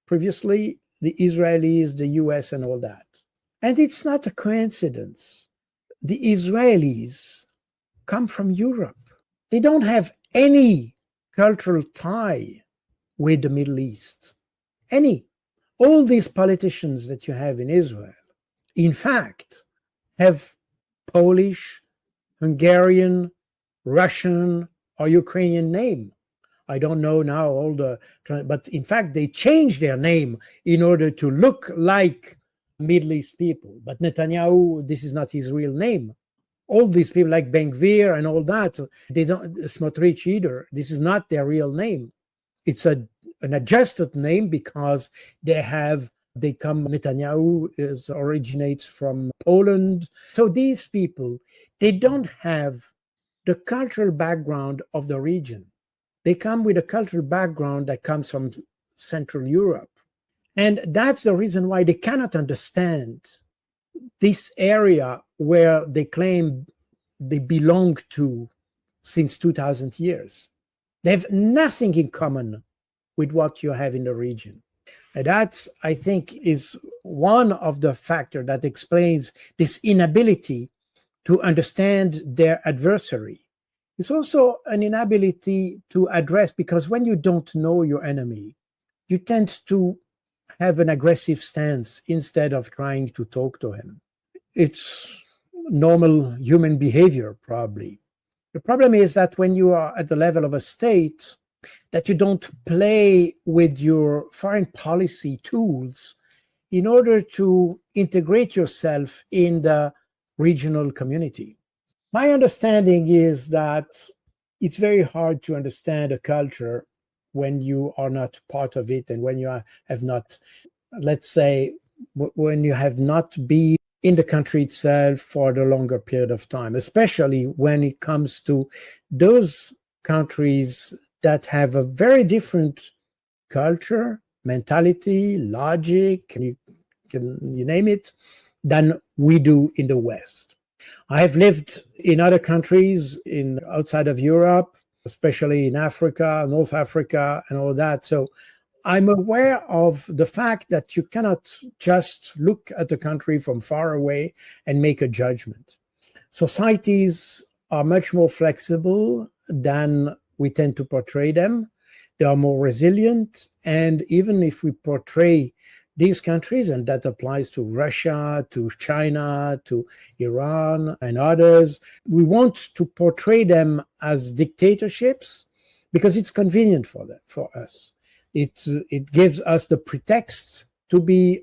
previously, the Israelis, the US, and all that. And it's not a coincidence. The Israelis come from Europe. They don't have any cultural tie with the Middle East. Any. All these politicians that you have in Israel, in fact, have Polish, Hungarian, Russian, or Ukrainian name. I don't know now but in fact, they changed their name in order to look like Middle East people. But Netanyahu, this is not his real name. All these people like Ben Gvir and all that, they don't, Smotrich either. This is not their real name. It's an adjusted name because Netanyahu originates from Poland. So these people, they don't have the cultural background of the region. They come with a cultural background that comes from Central Europe. And that's the reason why they cannot understand this area where they claim they belong to since 2000 years. They have nothing in common with what you have in the region. And that, I think, is one of the factors that explains this inability to understand their adversary. It's also an inability to address, because when you don't know your enemy, you tend to have an aggressive stance instead of trying to talk to him. It's normal human behavior, probably. The problem is that when you are at the level of a state, that you don't play with your foreign policy tools in order to integrate yourself in the regional community. My understanding is that it's very hard to understand a culture when you are not part of it and when you have not, let's say, when you have not been in the country itself for the longer period of time, especially when it comes to those countries that have a very different culture, mentality, logic, you name it, than we do in the West. I have lived in other countries outside of Europe, especially in Africa, North Africa, and all that. So I'm aware of the fact that you cannot just look at the country from far away and make a judgment. Societies are much more flexible than we tend to portray them. They are more resilient. And even if we portray these countries, and that applies to Russia, to China, to Iran, and others, we want to portray them as dictatorships because it's convenient for us. It gives us the pretext to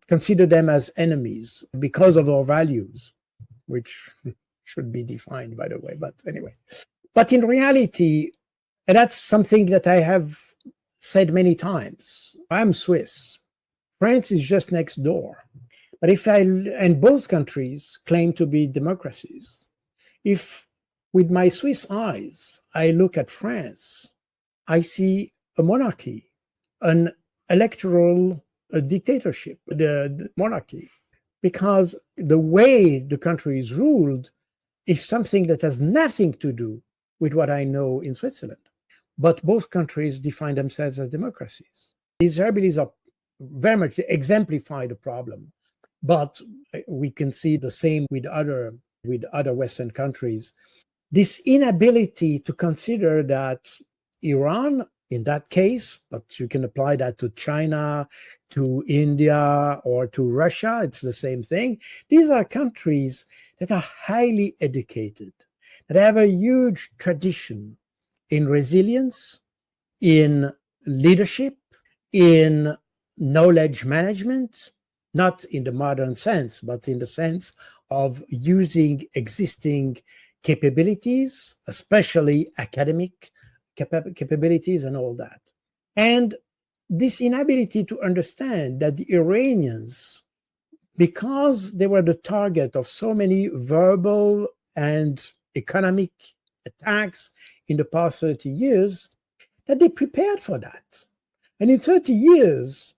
consider them as enemies because of our values, which should be defined, by the way. But anyway, but in reality, and that's something that I have said many times. I'm Swiss. France is just next door. But and both countries claim to be democracies. If with my Swiss eyes, I look at France, I see a monarchy, an electoral dictatorship, the monarchy, because the way the country is ruled is something that has nothing to do with what I know in Switzerland. But both countries define themselves as democracies. The Israelis are very much exemplify the problem, but we can see the same with other Western countries. This inability to consider that Iran, in that case, but you can apply that to China, to India, or to Russia, it's the same thing. These are countries that are highly educated, that have a huge tradition in resilience, in leadership, in knowledge management, not in the modern sense, but in the sense of using existing capabilities, especially academic capabilities and all that. And this inability to understand that the Iranians, because they were the target of so many verbal and economic attacks in the past 30 years, that they prepared for that. And in 30 years,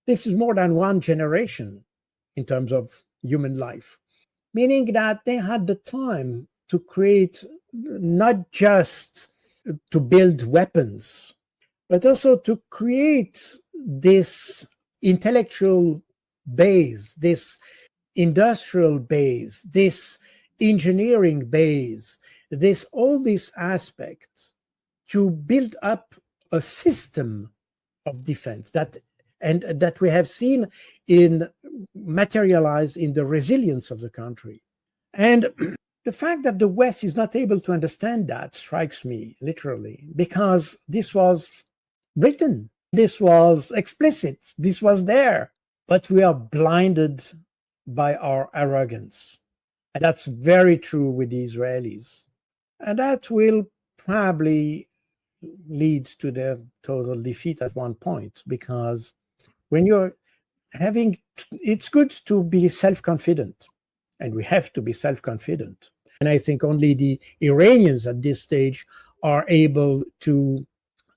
this is more than one generation in terms of human life, meaning that they had the time to create, not just to build weapons, but also to create this intellectual base, this industrial base, this engineering base, this all these aspects to build up a system of defense that we have seen in materialize in the resilience of the country. And the fact that the West is not able to understand that strikes me literally, because this was written, this was explicit, this was there, but we are blinded by our arrogance. And that's very true with the Israelis. And that will probably lead to their total defeat at one point, because when you're having, it's good to be self-confident, and we have to be self-confident. And I think only the Iranians at this stage are able to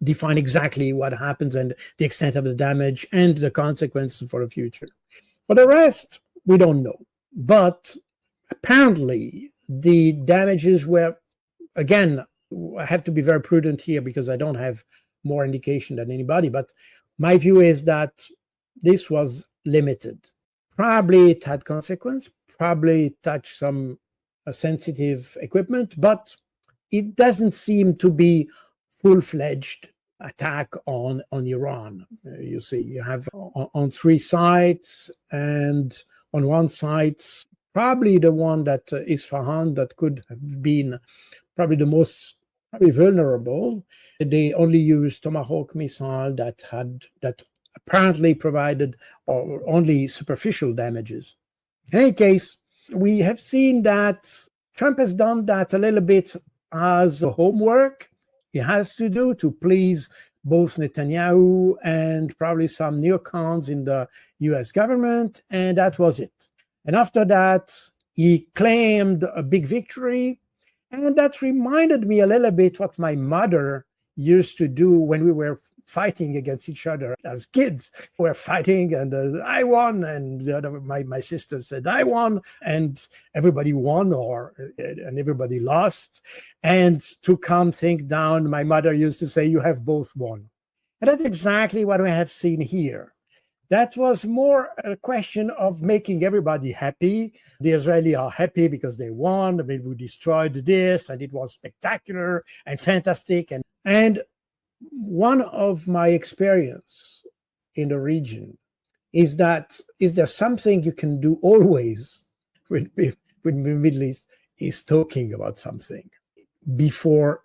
define exactly what happens and the extent of the damage and the consequences for the future. For the rest, we don't know. But apparently, the damages were, again, I have to be very prudent here because I don't have more indication than anybody, but my view is that this was limited. Probably it had consequence, probably it touched some sensitive equipment, but it doesn't seem to be full-fledged attack on Iran. You see, you have on three sides, and on one side, probably the one that Isfahan, that could have been probably the most vulnerable. They only used Tomahawk missile that apparently provided only superficial damages. In any case, we have seen that Trump has done that a little bit as homework he has to do to please both Netanyahu and probably some neocons in the US government, and that was it. And after that, he claimed a big victory, and that reminded me a little bit what my mother used to do when we were fighting against each other as kids. We were fighting, and I won, and the other, my sister said I won, and everybody won and everybody lost. And to calm things down, my mother used to say, "You have both won." And that's exactly what we have seen here. That was more a question of making everybody happy. The Israelis are happy because they won. I mean, we destroyed this, and it was spectacular and fantastic. And one of my experience in the region is that is there something you can do always with the Middle East is talking about something before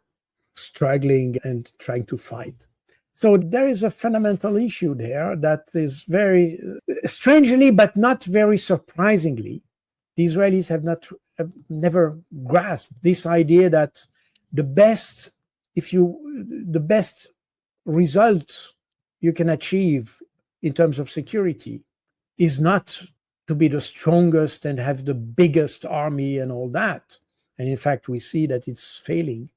struggling and trying to fight. So there is a fundamental issue there that is very strangely, but not very surprisingly, the Israelis have never grasped this idea that the best result you can achieve in terms of security is not to be the strongest and have the biggest army and all that. And in fact, we see that it's failing.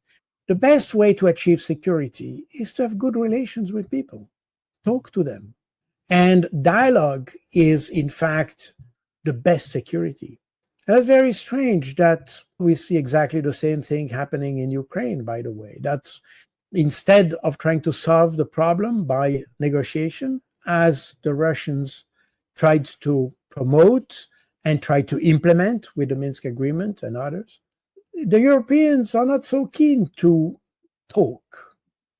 The best way to achieve security is to have good relations with people, talk to them. And dialogue is, in fact, the best security. And it's very strange that we see exactly the same thing happening in Ukraine, by the way, that instead of trying to solve the problem by negotiation, as the Russians tried to promote and tried to implement with the Minsk Agreement and others, the Europeans are not so keen to talk.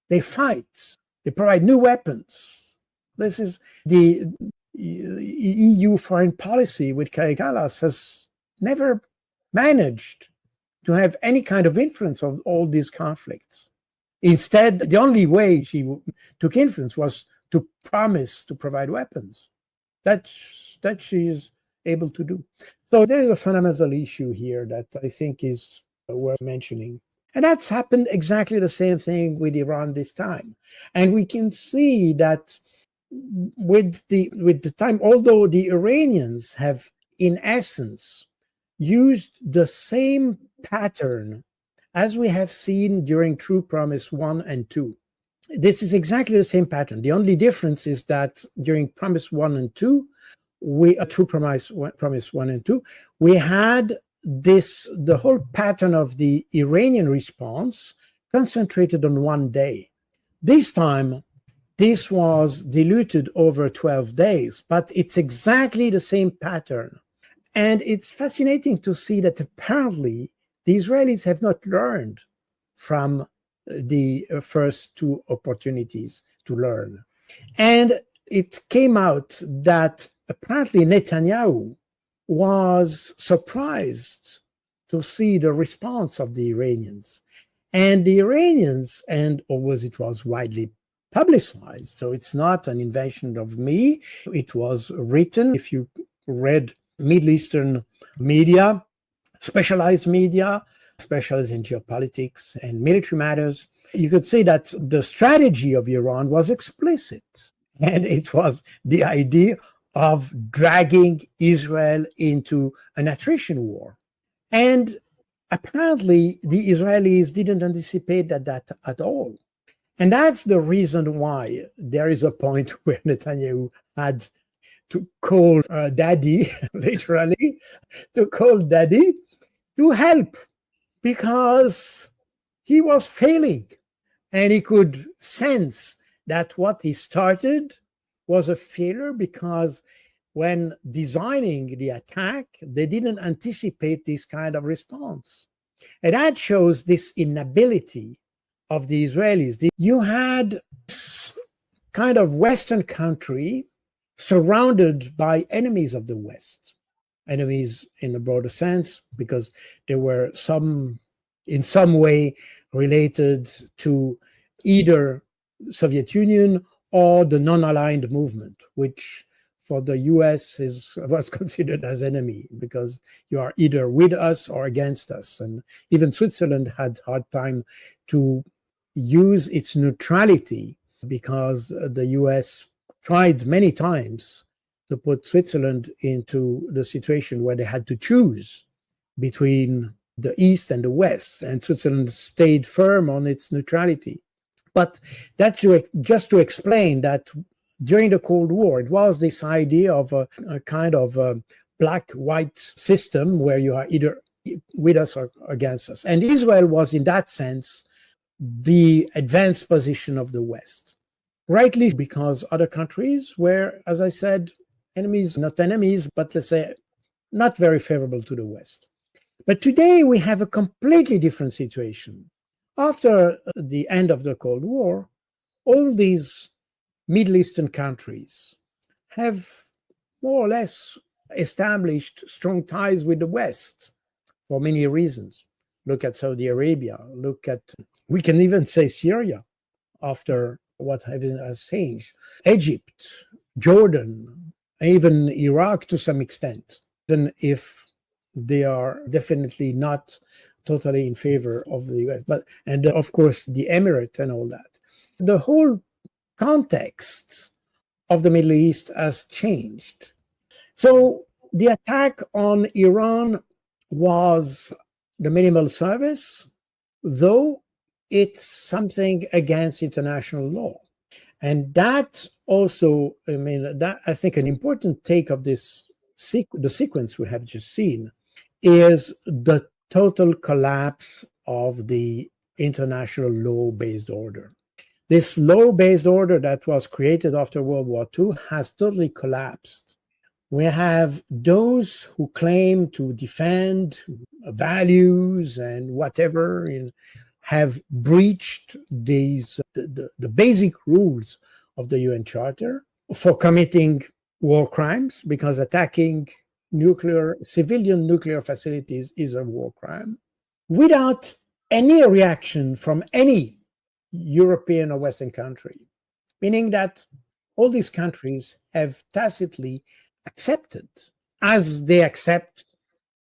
They fight. They provide new weapons. This is the EU foreign policy with Kaja Kallas has never managed to have any kind of influence on all these conflicts. Instead, the only way she took influence was to promise to provide weapons. That she is able to do. So there is a fundamental issue here that I think is worth mentioning. And that's happened exactly the same thing with Iran this time. And we can see that with the time, although the Iranians have, in essence, used the same pattern as we have seen during True Promise 1 and 2. This is exactly the same pattern. The only difference is that during Promise 1 and 2, True Promise 1 and 2, we had the whole pattern of the Iranian response concentrated on one day. This time, This was diluted over 12 days, but it's exactly the same pattern. And it's fascinating to see that apparently the Israelis have not learned from the first two opportunities to learn. And it came out that apparently Netanyahu was surprised to see the response of the Iranians. And the Iranians, and always it was widely publicized, so it's not an invention of me, it was written. If you read Middle Eastern media, specialized media, specialized in geopolitics and military matters, you could say that the strategy of Iran was explicit. And it was the idea of dragging Israel into an attrition war. And apparently, the Israelis didn't anticipate that at all. And that's the reason why there is a point where Netanyahu had to call daddy, literally, to call daddy to help, because he was failing. And he could sense that what he started was a failure, because when designing the attack, they didn't anticipate this kind of response. And that shows this inability of the Israelis. You had this kind of Western country surrounded by enemies of the West, enemies in a broader sense, because there were some, in some way, related to either Soviet Union or the non-aligned movement, which for the US was considered as enemy, because you are either with us or against us. And even Switzerland had hard time to use its neutrality, because the US tried many times to put Switzerland into the situation where they had to choose between the East and the West, and Switzerland stayed firm on its neutrality. But that's just to explain that during the Cold War, it was this idea of a kind of a black-white system where you are either with us or against us. And Israel was, in that sense, the advanced position of the West. Rightly, because other countries were, as I said, enemies, not enemies, but let's say not very favorable to the West. But today we have a completely different situation. After the end of the Cold War, all these Middle Eastern countries have more or less established strong ties with the West for many reasons. Look at Saudi Arabia, we can even say Syria, after what has changed, Egypt, Jordan, even Iraq to some extent, even if they are definitely not totally in favor of the US, and of course the Emirates and all that. The whole context of the Middle East has changed. So the attack on Iran was the minimal service, though it's something against international law. And that also, that I think an important take of this the sequence we have just seen is the total collapse of the international law-based order. This law-based order that was created after World War II has totally collapsed. We have those who claim to defend values and whatever, have breached the basic rules of the UN Charter for committing war crimes, because attacking civilian nuclear facilities is a war crime, without any reaction from any European or Western country, meaning that all these countries have tacitly accepted, as they accept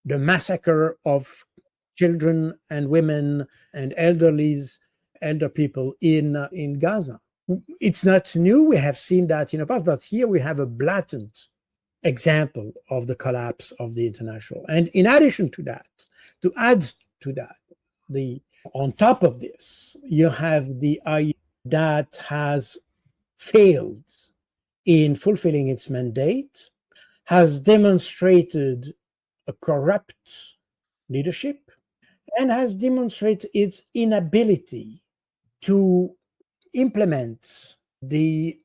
the massacre of children and women and elder people in Gaza. It's not new. We have seen that in the past, but here we have a blatant example of the collapse of the international. And in addition to that, to add to that, on top of this, you have the IU that has failed in fulfilling its mandate, has demonstrated a corrupt leadership, and has demonstrated its inability to implement the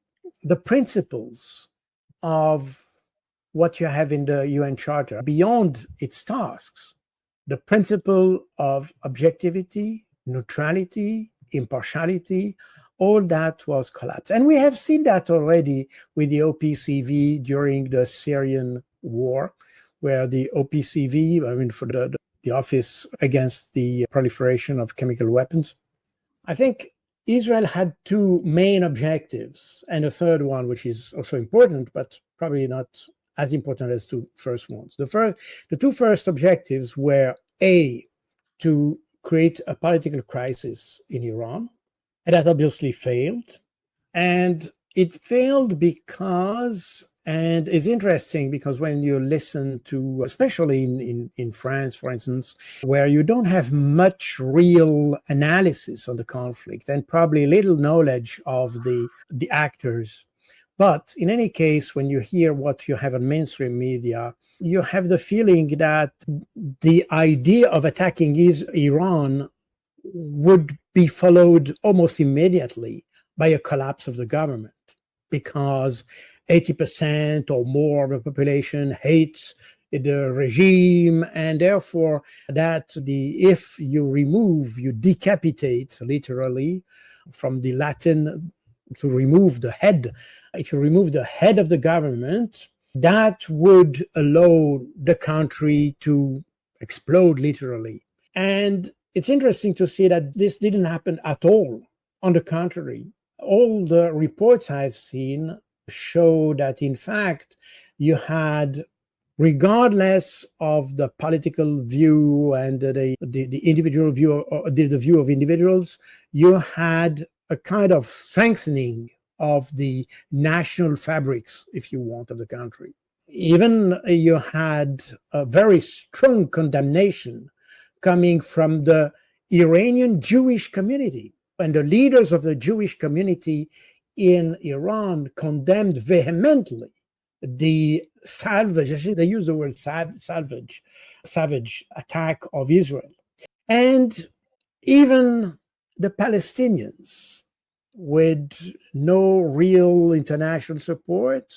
principles of what you have in the UN Charter, beyond its tasks, the principle of objectivity, neutrality, impartiality, all that was collapsed. And we have seen that already with the OPCV during the Syrian war, where the OPCV, I mean, for the Office Against the Proliferation of Chemical Weapons, I think Israel had two main objectives, and a third one, which is also important, but probably not as important as two first ones. The two first objectives were A, to create a political crisis in Iran, and that obviously failed. And it failed because, and it's interesting because when you listen to, especially in France, for instance, where you don't have much real analysis on the conflict and probably little knowledge of the actors. But in any case, when you hear what you have in mainstream media, you have the feeling that the idea of attacking Iran would be followed almost immediately by a collapse of the government, because 80% or more of the population hates the regime, and therefore that if you decapitate, literally, from the Latin, to remove the head, if you remove the head of the government, that would allow the country to explode, literally. And it's interesting to see that this didn't happen at all. On the contrary, all the reports I've seen show that, in fact, you had, regardless of the political view and the individual view, or the view of individuals, you had a kind of strengthening of the national fabrics, if you want, of the country. Even you had a very strong condemnation coming from the Iranian Jewish community. And the leaders of the Jewish community in Iran condemned vehemently the salvage, they use the word savage attack of Israel. And even the Palestinians, with no real international support,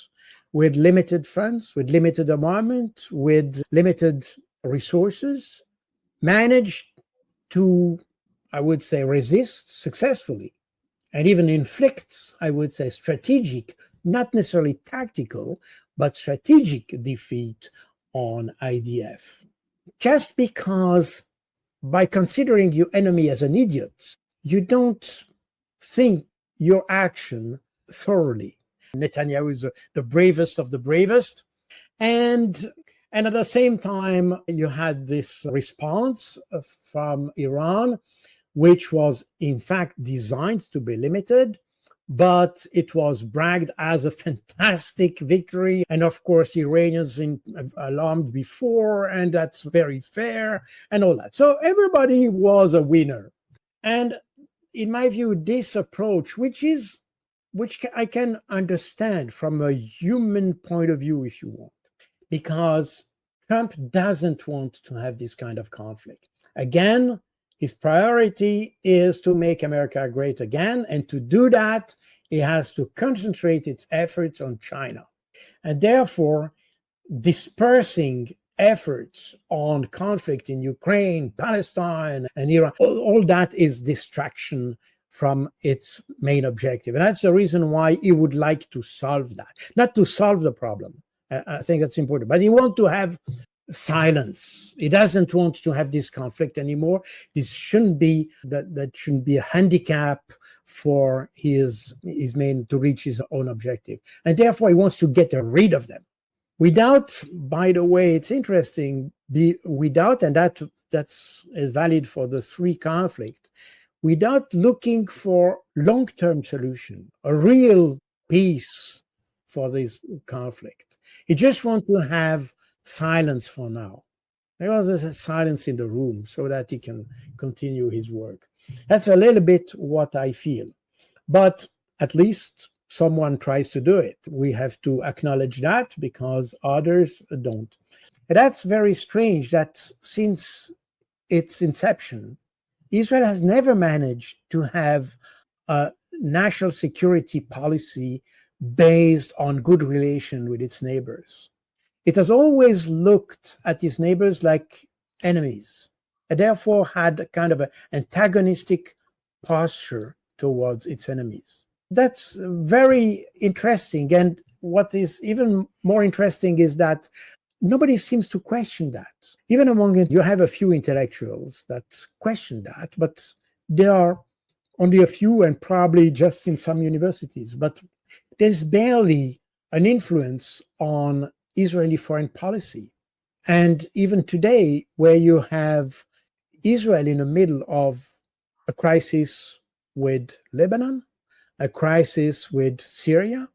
with limited funds, with limited armament, with limited resources, managed to, I would say, resist successfully and even inflict, I would say, strategic, not necessarily tactical, but strategic defeat on IDF. Just because by considering your enemy as an idiot, you don't think your action thoroughly. Netanyahu is the bravest of the bravest. And at the same time, you had this response from Iran, which was in fact designed to be limited, but it was bragged as a fantastic victory. And of course, Iranians alarmed before, and that's very fair and all that. So everybody was a winner. And in my view, this approach, which I can understand from a human point of view, if you want, because Trump doesn't want to have this kind of conflict. Again, his priority is to make America great again. And to do that, he has to concentrate its efforts on China. And therefore, dispersing efforts on conflict in Ukraine, Palestine, and Iran, all that is distraction from its main objective. And that's the reason why he would like to solve that. Not to solve the problem. I think that's important. But he wants to have silence. He doesn't want to have this conflict anymore. This shouldn't be that shouldn't be a handicap for his main, to reach his own objective. And therefore he wants to get rid of them. Without, by the way, it's interesting, without, and that's valid for the three conflicts, without looking for long-term solution, a real peace for this conflict. He just wants to have silence for now. There was a silence in the room so that he can continue his work. That's a little bit what I feel. But at least someone tries to do it. We have to acknowledge that, because others don't. And that's very strange that since its inception, Israel has never managed to have a national security policy based on good relation with its neighbors. It has always looked at its neighbors like enemies, and therefore had a kind of an antagonistic posture towards its enemies. That's very interesting. And what is even more interesting is that nobody seems to question that. Even among it, you have a few intellectuals that question that, but there are only a few, and probably just in some universities. But there's barely an influence on Israeli foreign policy. And even today, where you have Israel in the middle of a crisis with Lebanon, a crisis with Syria,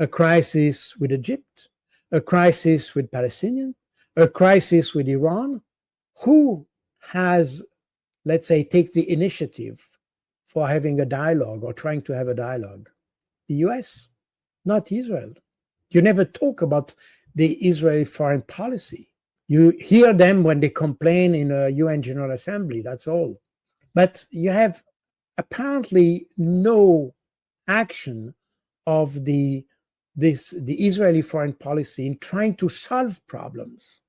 a crisis with Egypt, a crisis with Palestinians, a crisis with Iran, who has, let's say, take the initiative for having a dialogue or trying to have a dialogue? The US, not Israel. You never talk about the Israeli foreign policy. You hear them when they complain in a UN General Assembly, that's all. But you have apparently no action of the Israeli foreign policy in trying to solve problems,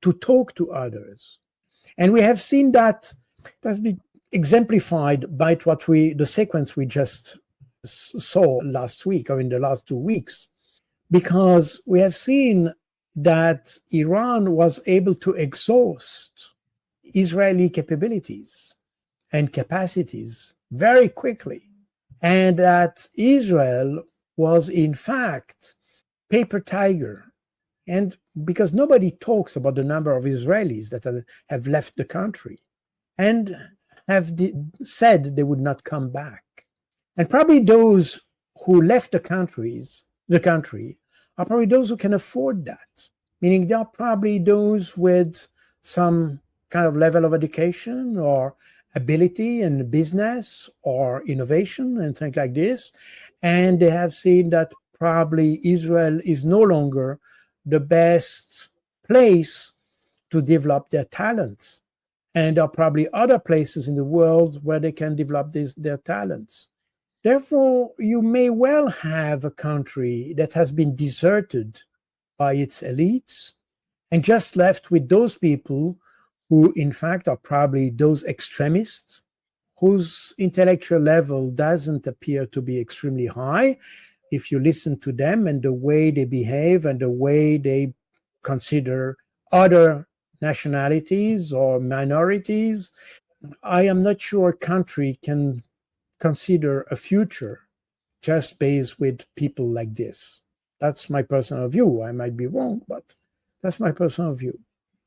to talk to others. And we have seen that has been exemplified by the sequence we just saw last week, or in the last 2 weeks, because we have seen that Iran was able to exhaust Israeli capabilities and capacities very quickly, and that Israel was in fact paper tiger. And because nobody talks about the number of Israelis that have left the country and have said they would not come back. And probably those who left the country are probably those who can afford that, meaning they are probably those with some kind of level of education or ability in business or innovation and things like this. And they have seen that probably Israel is no longer the best place to develop their talents. And there are probably other places in the world where they can develop their talents. Therefore, you may well have a country that has been deserted by its elites and just left with those people who, in fact, are probably those extremists whose intellectual level doesn't appear to be extremely high. If you listen to them and the way they behave and the way they consider other nationalities or minorities, I am not sure a country can consider a future just based with people like this. That's my personal view. I might be wrong, but that's my personal view.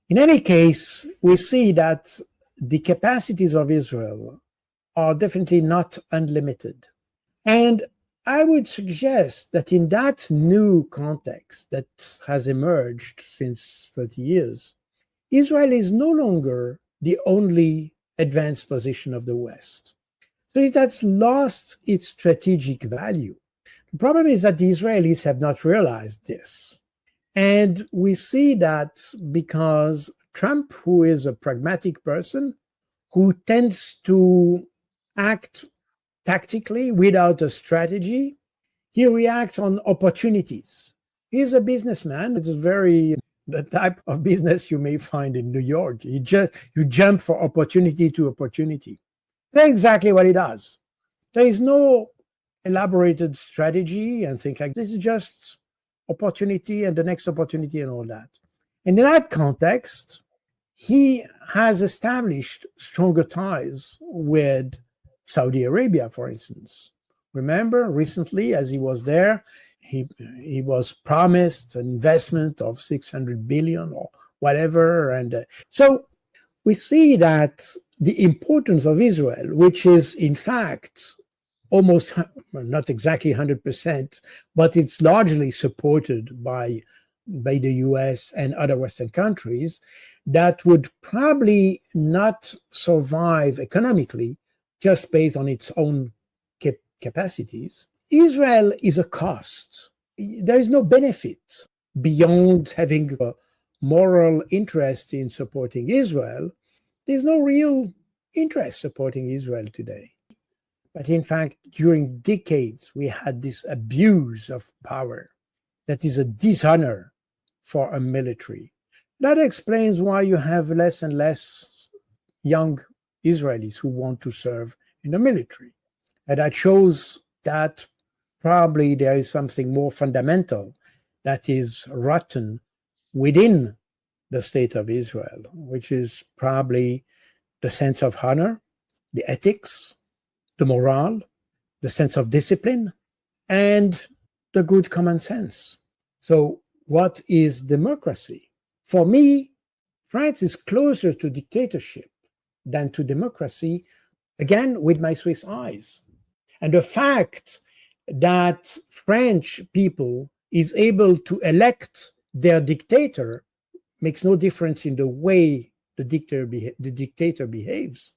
In any case, we see that the capacities of Israel are definitely not unlimited. And I would suggest that in that new context that has emerged since 30 years, Israel is no longer the only advanced position of the West. So it has lost its strategic value. The problem is that the Israelis have not realized this. And we see that because Trump, who is a pragmatic person, who tends to act tactically without a strategy, he reacts on opportunities. He's a businessman. It's very the type of business you may find in New York. You jump from opportunity to opportunity. That's exactly what he does. There is no elaborated strategy and things like this. It's just opportunity and the next opportunity and all that. And in that context, he has established stronger ties with Saudi Arabia, for instance. Remember, recently, as he was there, he was promised an investment of 600 billion or whatever. And so we see that the importance of Israel, which is in fact almost, not exactly 100%, but it's largely supported by the US and other Western countries, that would probably not survive economically just based on its own capacities. Israel is a cost. There is no benefit beyond having a moral interest in supporting Israel. There's no real interest supporting Israel today. But in fact, during decades, we had this abuse of power that is a dishonor for a military. That explains why you have less and less young Israelis who want to serve in the military. And that shows that probably there is something more fundamental that is rotten within the state of Israel, which is probably the sense of honor, the ethics, the morale, the sense of discipline, and the good common sense. So, what is democracy? For me, France is closer to dictatorship than to democracy, again, with my Swiss eyes. And the fact that French people is able to elect their dictator makes no difference in the way the dictator behaves.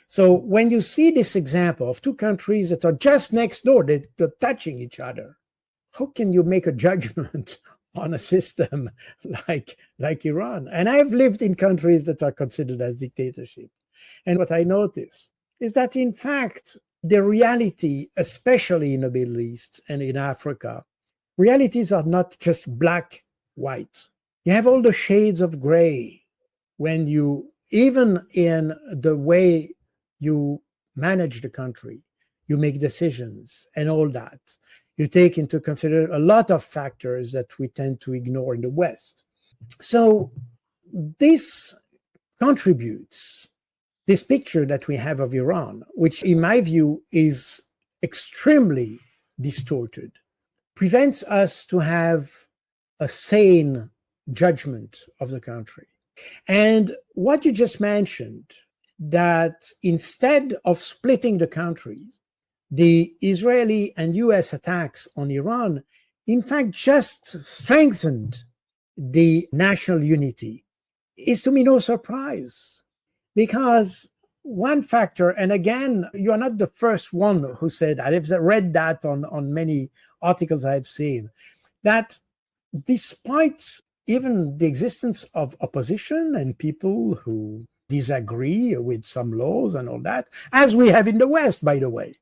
So when you see this example of two countries that are just next door, they're touching each other, how can you make a judgment on a system like Iran? And I've lived in countries that are considered as dictatorship. And what I noticed is that, in fact, the reality, especially in the Middle East and in Africa, realities are not just black, white. You have all the shades of gray when you, even in the way you manage the country, you make decisions and all that. You take into consideration a lot of factors that we tend to ignore in the West. So this contributes, this picture that we have of Iran, which in my view is extremely distorted, prevents us to have a sane judgment of the country. And what you just mentioned, that instead of splitting the country, the Israeli and US attacks on Iran, in fact, just strengthened the national unity, is to me no surprise. Because one factor, and again, you're not the first one who said that. I've read that on many articles I've seen, that despite even the existence of opposition and people who disagree with some laws and all that, as we have in the West, by the way.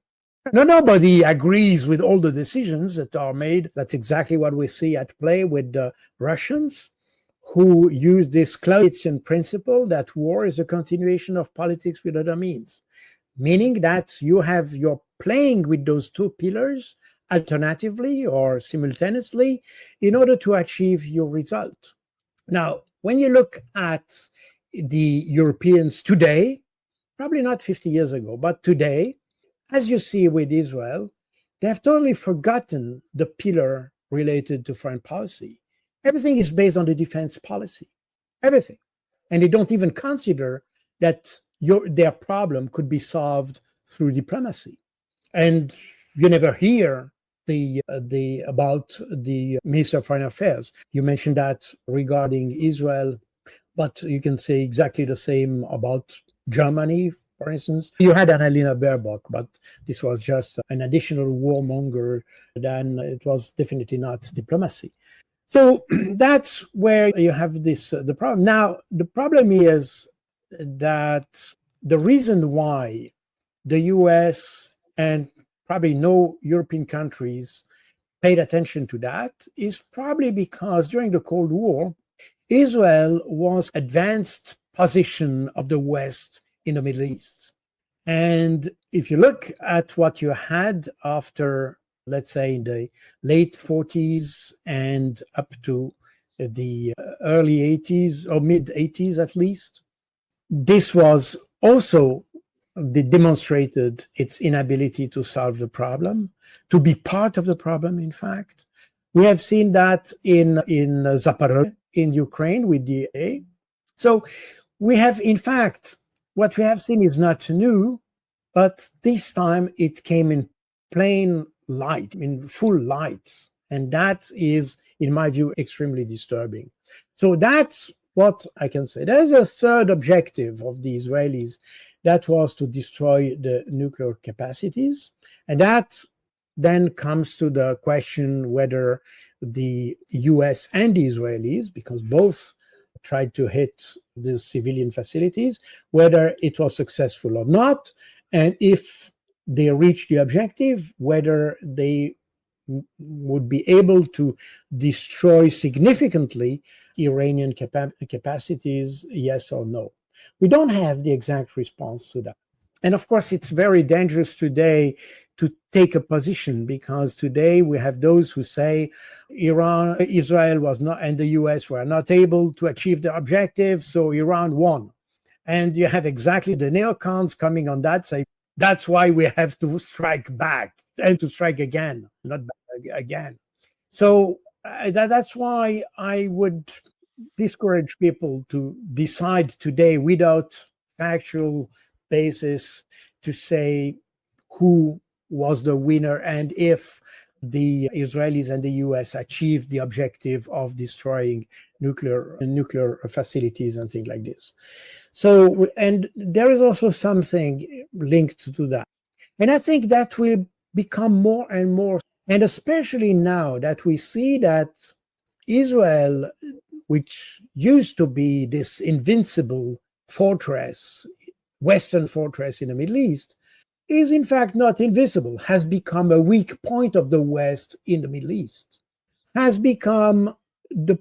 Nobody agrees with all the decisions that are made. That's exactly what we see at play with the Russians, who use this Clausewitzian principle that war is a continuation of politics with other means, meaning that you're playing with those two pillars alternatively or simultaneously in order to achieve your result. Now, when you look at the Europeans today, probably not 50 years ago, but today, as you see with Israel, they have totally forgotten the pillar related to foreign policy. Everything is based on the defense policy, everything. And they don't even consider that their problem could be solved through diplomacy. And you never hear about the Minister of Foreign Affairs. You mentioned that regarding Israel, but you can say exactly the same about Germany, for instance. You had Annalena Baerbock, but this was just an additional warmonger, then it was definitely not diplomacy. So that's where you have the problem. Now, the problem is that the reason why the US and probably no European countries paid attention to that is probably because during the Cold War, Israel was advanced position of the West in the Middle East. And if you look at what you had after, let's say, in the late 40s and up to the early 80s or mid 80s at least, this was also demonstrated its inability to solve the problem, to be part of the problem, in fact. We have seen that in Zaporozhye, in Ukraine with the A. So we have, in fact, what we have seen is not new, but this time it came in plain light, in full light. And that is, in my view, extremely disturbing. So that's what I can say. There's a third objective of the Israelis, that was to destroy the nuclear capacities. And that then comes to the question whether the US and the Israelis, because both tried to hit the civilian facilities, whether it was successful or not, and if they reach the objective, whether they would be able to destroy significantly Iranian capacities, yes or no. We don't have the exact response to that. And of course, it's very dangerous today to take a position, because today we have those who say Israel was not, and the US were not able to achieve the objective, so Iran won. And you have exactly the neocons coming on that side. That's why we have to strike back and to strike again, not back again. So that's why I would discourage people to decide today without factual basis to say who was the winner and if the Israelis and the US achieved the objective of destroying nuclear facilities and things like this. So, and there is also something linked to that. And I think that will become more and more, and especially now that we see that Israel, which used to be this invincible fortress, Western fortress in the Middle East, is in fact not invincible, has become a weak point of the West in the Middle East, has become the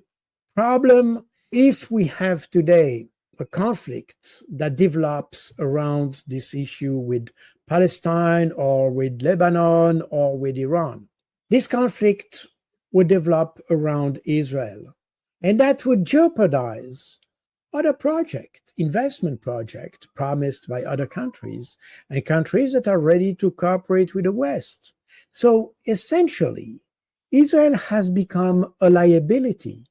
problem. If we have today a conflict that develops around this issue with Palestine or with Lebanon or with Iran, this conflict would develop around Israel. And that would jeopardize other investment projects promised by other countries and countries that are ready to cooperate with the West. So essentially, Israel has become a liability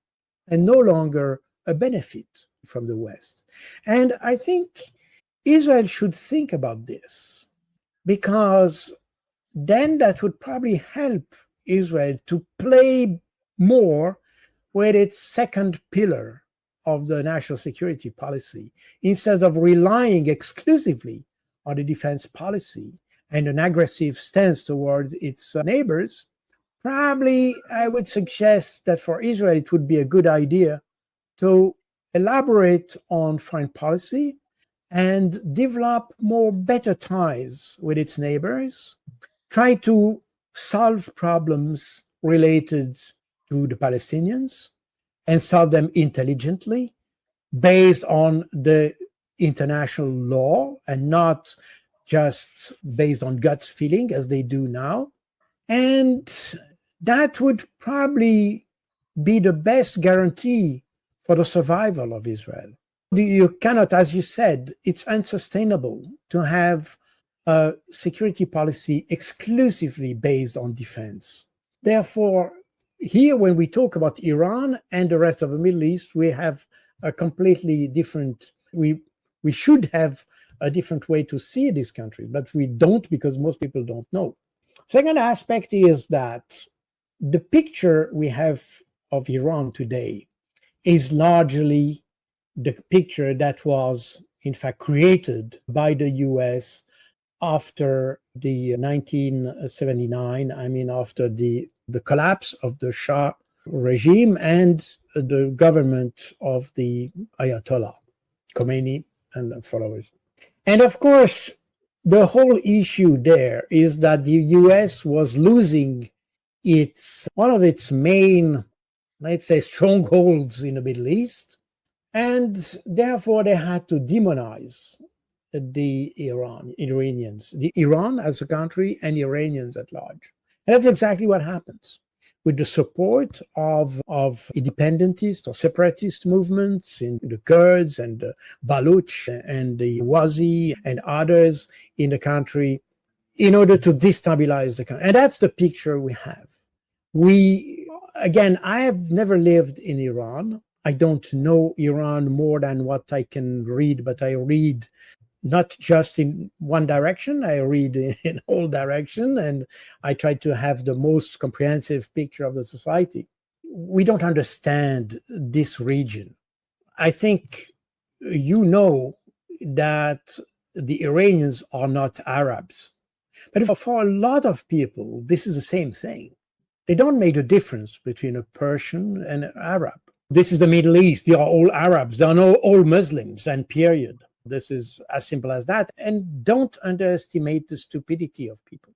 and no longer a benefit from the West. And I think Israel should think about this, because then that would probably help Israel to play more with its second pillar of the national security policy, instead of relying exclusively on the defense policy and an aggressive stance towards its neighbors. Probably I would suggest that for Israel it would be a good idea to elaborate on foreign policy and develop more better ties with its neighbors, try to solve problems related to the Palestinians and solve them intelligently based on the international law and not just based on gut feeling as they do now. And that would probably be the best guarantee for the survival of Israel. You cannot, as you said, it's unsustainable to have a security policy exclusively based on defense. Therefore, here, when we talk about Iran and the rest of the Middle East, we have a completely different, we should have a different way to see this country, but we don't, because most people don't know. Second aspect is that the picture we have of Iran today is largely the picture that was, in fact, created by the US after the 1979, after the collapse of the Shah regime and the government of the Ayatollah Khomeini and followers. And of course, the whole issue there is that the US was losing one of its main, let's say, strongholds in the Middle East, and therefore they had to demonize the Iranians, the Iran as a country and Iranians at large. And that's exactly what happens. With the support of independentist or separatist movements in the Kurds and the Baluch and the Wazi and others in the country, in order to destabilize the country. And that's the picture we have. I have never lived in Iran. I don't know Iran more than what I can read, but I read not just in one direction, I read in all direction, and I try to have the most comprehensive picture of the society. We don't understand this region. I think you know that the Iranians are not Arabs. But for a lot of people, this is the same thing. They don't make a difference between a Persian and an Arab. This is the Middle East. They are all Arabs. They are all Muslims, and period. This is as simple as that. And don't underestimate the stupidity of people.